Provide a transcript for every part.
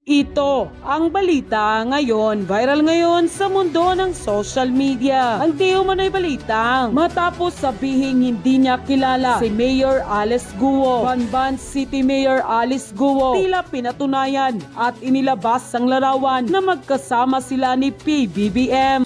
Ito ang balita ngayon, viral ngayon sa mundo ng social media. Ang di umano'y balitang matapos sabihing hindi niya kilala si Mayor Alice Guo, Banban City Mayor Alice Guo, tila pinatunayan at inilabas ang larawan na magkasama sila ni PBBM.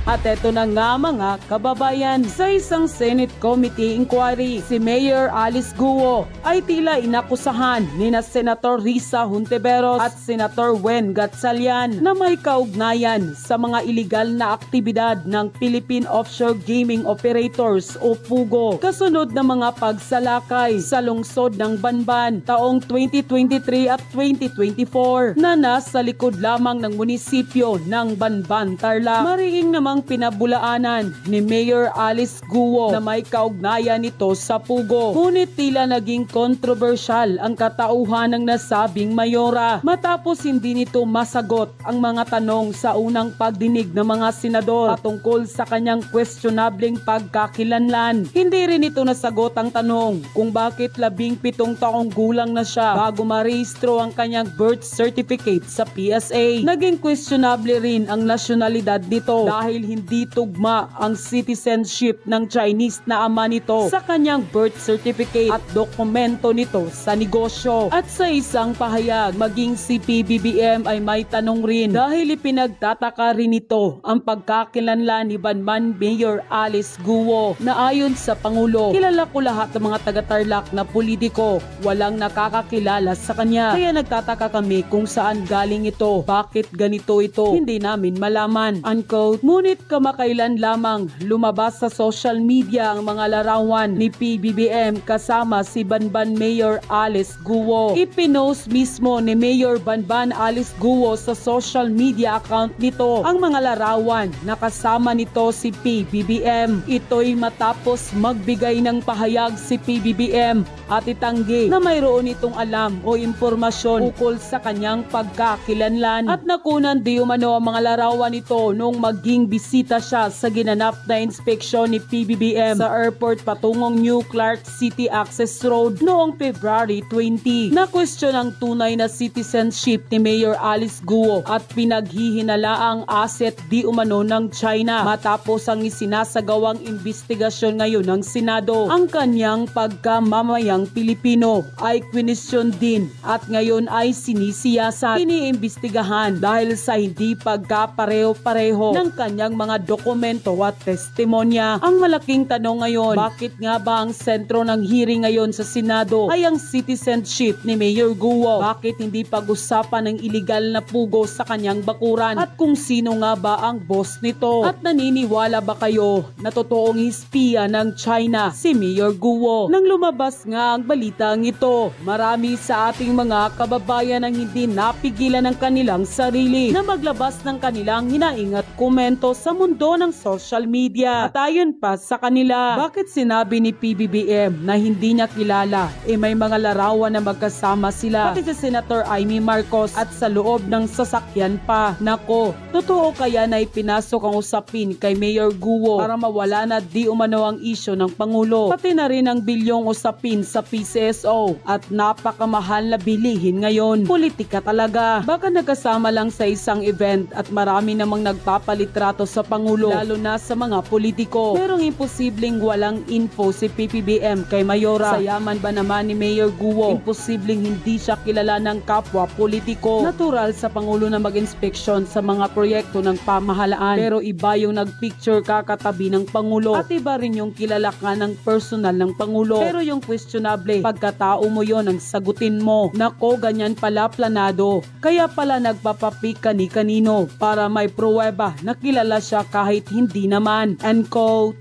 At eto na nga mga kababayan, sa isang Senate Committee Inquiry, si Mayor Alice Guo ay tila inakusahan ni na Senator Risa Hontiveros at Senator Wen Gatchalian na may kaugnayan sa mga iligal na aktibidad ng Philippine Offshore Gaming Operators o PUGO kasunod ng mga pagsalakay sa lungsod ng Banban taong 2023 at 2024 na nasa likod lamang ng munisipyo ng Banban, Tarlac. Mariing namang pinabulaanan ni Mayor Alice Guo na may kaugnayan nito sa PUGO. Ngunit tila naging kontrobersyal ang katauhan ng nasabing mayora matapos hindi nito masagot ang mga tanong sa unang pagdinig ng mga senador patungkol sa kanyang questionableng pagkakilanlan. Hindi rin ito nasagot ang tanong kung bakit 17 taong gulang na siya bago marehistro ang kanyang birth certificate sa PSA. Naging questionable rin ang nasyonalidad nito dahil hindi tugma ang citizenship ng Chinese na ama nito sa kanyang birth certificate at dokumento nito sa negosyo. At sa isang pahayag, maging si PBBM ay may tanong rin dahil ipinagtataka rin ito ang pagkakilanlan ni Banban Mayor Alice Guo na ayon sa Pangulo, kilala ko lahat ng mga taga-Tarlac na politiko, walang nakakakilala sa kanya. Kaya nagtataka kami kung saan galing ito, bakit ganito ito, hindi namin malaman. Unquote. Ngunit kamakailan lamang lumabas sa social media ang mga larawan ni PBBM kasama si Banban Mayor Alice Guo. Ipinost mismo ni Mayor Banban Alice Guo sa social media account nito ang mga larawan na kasama nito si PBBM. Ito'y matapos magbigay ng pahayag si PBBM at itanggi na mayroon itong alam o impormasyon ukol sa kanyang pagkakilanlan at nakunan di umano ang mga larawan nito nung maging bisita siya sa ginanap na inspeksyon ni PBBM sa airport patungong New Clark City Access Road noong February 20. Na-question ang tunay na citizenship ni Mayor Alice Guo at pinaghihinala ang asset di umano ng China matapos ang isinasagawang investigasyon ngayon ng Senado. Ang kanyang pagkamamayang Pilipino ay question din at ngayon ay sinisiyasat, iniimbestigahan dahil sa hindi pagkapareho-pareho ng kanyang mga dokumento at testimonya. Ang malaking tanong ngayon, bakit nga ba ang sentro ng hearing ngayon sa Senado ay ang citizenship ni Mayor Guo? Bakit hindi pag-usapan ng iligal na pugo sa kanyang bakuran at kung sino nga ba ang boss nito? At naniniwala ba kayo na totoong hispiya ng China si Mayor Guo? Nang lumabas nga ang balitang ito, marami sa ating mga kababayan ang hindi napigilan ng kanilang sarili na maglabas ng kanilang hinaing at komento sa mundo ng social media. At ayon pa sa kanila, bakit sinabi ni PBBM na hindi niya kilala? May mga larawan na magkasama sila, pati si Senator Amy Marcos at sa loob ng sasakyan pa. Nako, totoo kaya na ipinasok ang usapin kay Mayor Guo para mawala na di umano ang isyo ng Pangulo, pati na rin ang bilyong usapin sa PCSO at napakamahal na bilihin ngayon. Politika talaga. Baka nagkasama lang sa isang event at marami namang nagpapalitrato sa Pangulo, lalo na sa mga politiko. Pero imposibleng walang info si PBBM kay Mayora. Sa yaman ba naman ni Mayor Guo, imposibleng hindi siya kilala ng kapwa politiko. Natural sa Pangulo na mag-inspeksyon sa mga proyekto ng pamahalaan, pero iba yung nagpicture kakatabi ng Pangulo at iba rin yung kilala ka ng personal ng Pangulo. Pero yung questionable, pagkatao mo yon ang sagutin mo. Nako, ganyan pala planado. Kaya pala nagpapapik kani-kanino para may pruweba na kilala siya kahit hindi naman. Unquote.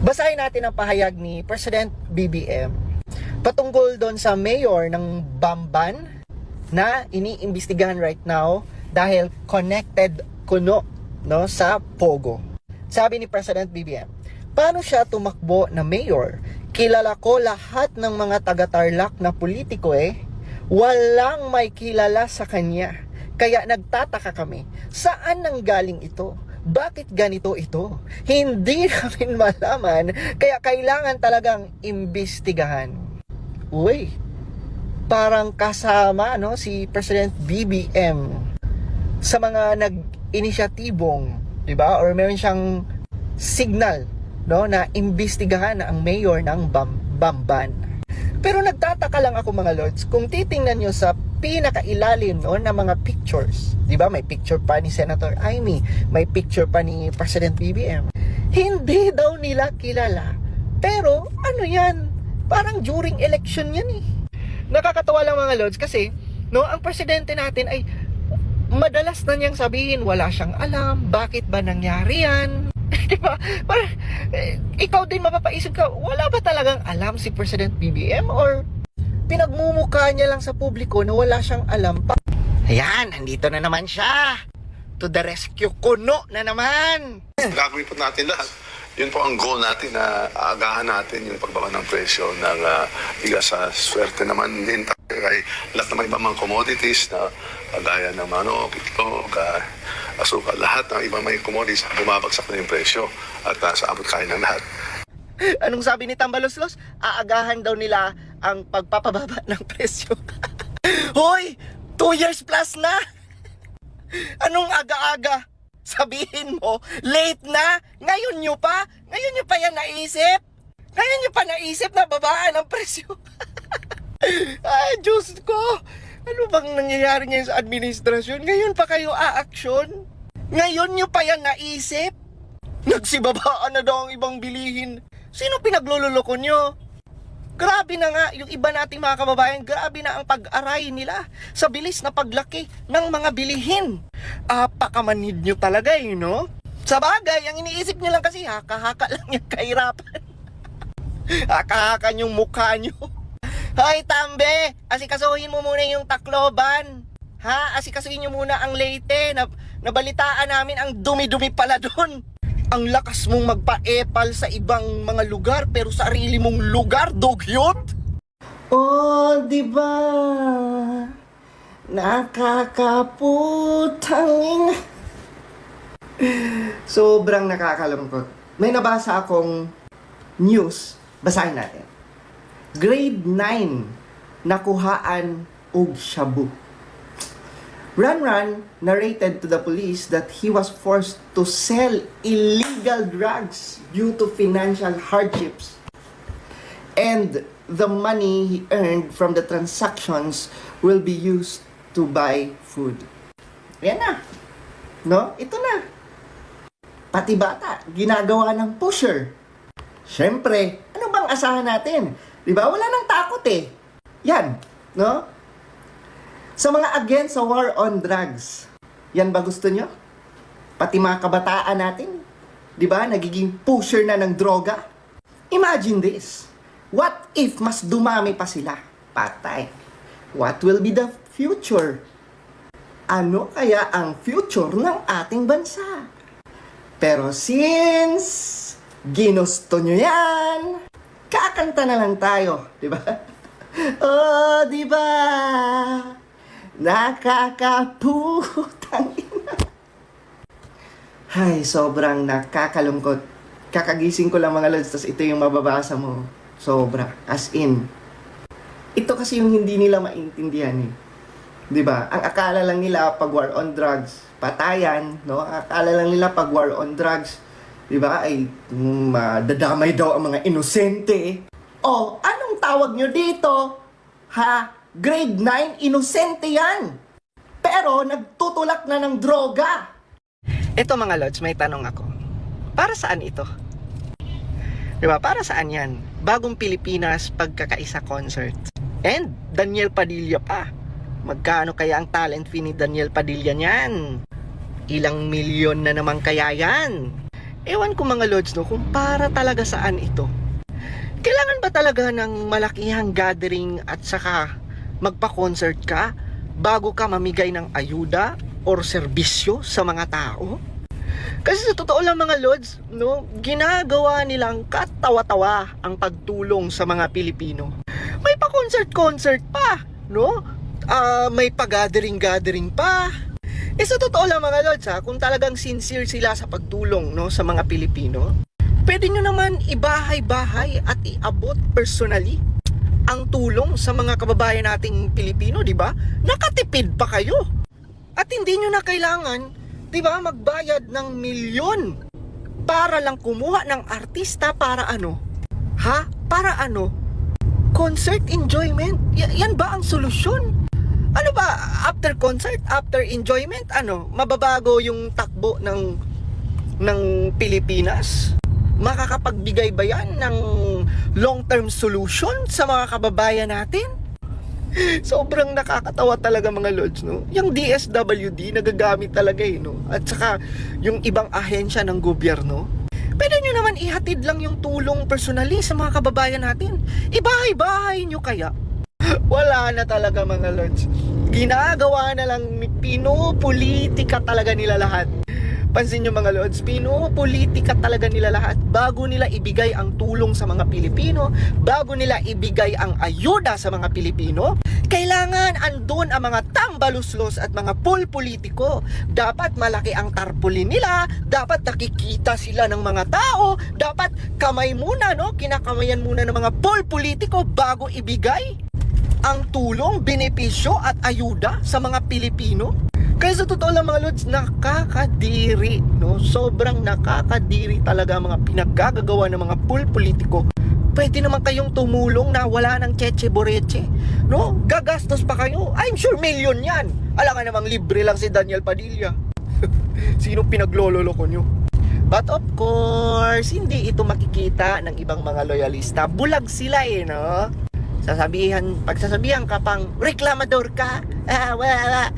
Basahin natin ang pahayag ni President BBM patungkol doon sa mayor ng Banban na iniimbestigahan right now dahil connected kuno sa POGO. Sabi ni President BBM, paano siya tumakbo na mayor? Kilala ko lahat ng mga taga-Tarlac na politiko Walang may kilala sa kanya. Kaya nagtataka kami, saan nanggaling ito? bakit ganito ito? Hindi namin malaman, kaya kailangan talagang imbestigahan. Uy, parang kasama no si President BBM sa mga nag-inisyatibong, 'di ba? Or meron siyang signal no na imbestigahan ang mayor ng Bamban. Pero nagtataka lang ako mga lords, kung titingnan nyo sa pinakailalim no ng mga pictures, 'di ba? May picture pa ni Senator Amy, may picture pa ni President BBM. Hindi daw nila kilala. Pero ano 'yan? Parang during election 'yan eh. Nakakatawa lang mga lords kasi no, ang presidente natin ay madalas na niyang sabihin wala siyang alam, bakit ba nangyari yan? Diba? Ikaw din mapapaisip ka, wala ba talagang alam si President BBM or pinagmumukha niya lang sa publiko na wala siyang alam pa? Ayan, nandito na naman siya. To the rescue, kuno na naman. Gagawin po natin lahat. Yun po ang goal natin na aagahan natin yung pagbaba ng presyo ng bigas. Sa swerte naman din tayo ay lahat ng ibang mga commodities na kagaya ng manok, itlog, asukal, lahat ng ibang mga commodities bumabagsak na yung presyo at sa abot kaya ng lahat. Anong sabi ni Tambaloslos? Aagahan daw nila ang pagpapababa ng presyo. Hoy! 2 years plus na! Anong aga-aga? Sabihin mo, late na? Ngayon nyo pa yan naisip? Ngayon nyo pa naisip na babaan ang presyo? Ay, Diyos ko! Ano bang nangyayari ngayon sa administrasyon? Ngayon pa kayo aaksyon? Ngayon nyo pa yan naisip? Nagsibabaan na daw ang ibang bilihin. Sino pinaglululoko nyo? Grabe na nga, yung iba nating mga kababayan, grabe na ang pag-aray nila sa bilis na paglaki ng mga bilihin. Apakamanhid nyo talaga no? Sa bagay, ang iniisip nyo lang kasi, haka-haka lang yung kahirapan. Haka-haka yung mukha nyo. Hoy, Tambe! Asikasuhin mo muna yung Tacloban. Ha? Asikasuhin nyo muna ang Leyte. Nabalitaan namin ang dumi-dumi pala doon. Ang lakas mong magpa-epal sa ibang mga lugar pero sa sarili mong lugar, dugyot? Oh, di ba? Nakakaputang. Sobrang nakakalungkot. May nabasa akong news. Basahin natin. Grade 9 nakuhaan og shabu. Ranran narrated to the police that he was forced to sell illegal drugs due to financial hardships. And the money he earned from the transactions will be used to buy food. Yan na. No? Ito na. Pati bata, ginagawa ng pusher. Siyempre, ano bang asahan natin? Diba? Wala nang takot eh. Yan. No? Sa mga against sa war on drugs, yan ba gusto nyo? Pati mga kabataan natin, di ba, nagiging pusher na ng droga? Imagine this. What if mas dumami pa sila? Patay. What will be the future? Ano kaya ang future ng ating bansa? Pero since ginusto nyo yan, kakanta na lang tayo, di ba? Oh, di ba? Nakakaputang ina. Ay, sobrang nakakalungkot. Kakagising ko lang mga lods, tas ito yung mababasa mo. Sobra. As in. Ito kasi yung hindi nila maintindihan eh. Diba? Ang akala lang nila pag war on drugs, patayan, no? Ang akala lang nila pag war on drugs, diba? Ay, dadamay daw ang mga inosente. Oh, anong tawag nyo dito? Ha? Grade 9, inosente yan. Pero nagtutulak na ng droga. Ito mga lods, may tanong ako. Para saan ito? Diba? Para saan yan? Bagong Pilipinas Pagkakaisa Concert. And Daniel Padilla pa. Magkano kaya ang talent fee ni Daniel Padilla niyan? Ilang milyon na naman kaya yan? Ewan ko mga lods no, kung para talaga saan ito. Kailangan ba talaga ng malakihang gathering at saka magpa-concert ka bago ka mamigay ng ayuda or serbisyo sa mga tao? Kasi sa totoo lang mga lods, no, ginagawa nilang katawa-tawa ang pagtulong sa mga Pilipino. May pa-concert-concert pa, no? May pa-gathering-gathering pa. Sa totoo lang mga lods kung talagang sincere sila sa pagtulong no, sa mga Pilipino, pwede nyo naman ibahay-bahay at iabot personally ang tulong sa mga kababayan nating Pilipino, di ba? Nakatipid pa kayo. At hindi nyo na kailangan, di ba, magbayad ng milyon para lang kumuha ng artista para ano? Para ano? Concert enjoyment? Yan ba ang solusyon? Ano ba, after concert, after enjoyment, mababago yung takbo ng Pilipinas? Makakapagbigay ba yan ng long-term solution sa mga kababayan natin? Sobrang nakakatawa talaga mga lods, no? Yung DSWD nagagamit talaga no? At saka yung ibang ahensya ng gobyerno, pwede nyo naman ihatid lang yung tulong personally sa mga kababayan natin. Ibahay-bahay nyo kaya? Wala na talaga mga lods. Ginagawa na lang, pinopolitika talaga nila lahat. Pansin nyo mga lods, pinopolitika talaga nila lahat. Bago nila ibigay ang tulong sa mga Pilipino, bago nila ibigay ang ayuda sa mga Pilipino, kailangan andun ang mga tambaluslos at mga politiko. Dapat malaki ang tarpaulin nila, dapat nakikita sila ng mga tao, dapat kamay muna, no? Kinakamayan muna ng mga politiko bago ibigay ang tulong, benepisyo at ayuda sa mga Pilipino. Kaya sa totoo lang mga lods, nakakadiri, no? Sobrang nakakadiri talaga mga pinaggagawa ng mga politiko. Pwede naman kayong tumulong na wala ng cheche boreche, no? Gagastos pa kayo. I'm sure million yan. Alam ka namang libre lang si Daniel Padilla. Sino pinaglololoko nyo? But of course, hindi ito makikita ng ibang mga loyalista. Bulag sila no? Pagsasabihan ka pang reklamador ka. Wala.